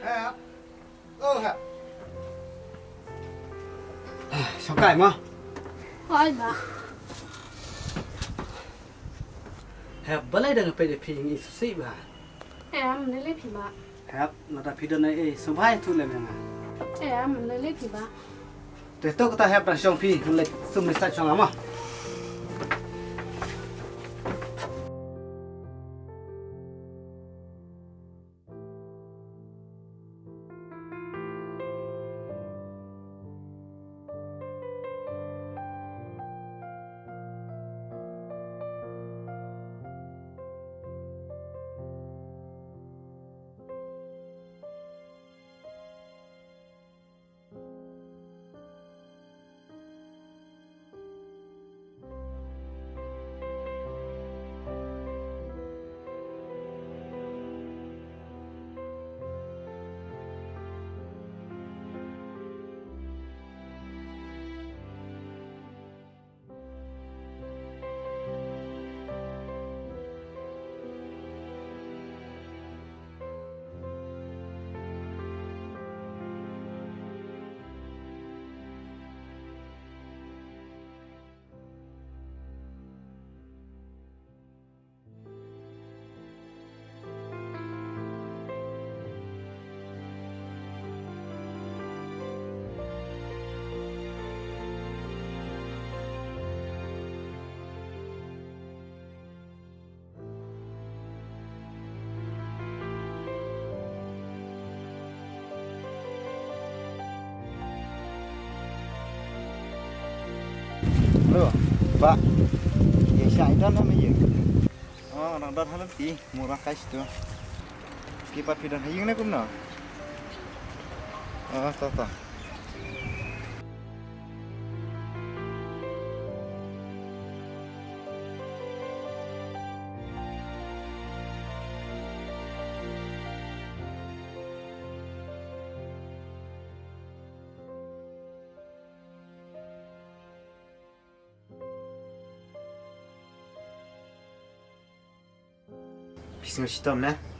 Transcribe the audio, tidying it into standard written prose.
ครับครับช่องไก่มั้ง Hỏi bà. ครับบัลลัยเดินไปเดี๋ยวพิงอีสุสิบ่ะ Em lấy lấy phỉ bà. ครับเราแต่พี่เดินในสบายทุนเลยมั้ง Em lấy lấy phỉ bà. แต่ตัวก็ต้องให้ประชงพี่มันเลยซุ่มในสัตว์ช่องอ่ะมั้งLoh, Pak. Ya saya dah nama ya. Oh, orang dah halam ti, murah kais tu. Kipat pidan hayung ni kumna. Oh, tahu. Pisngo sitom na.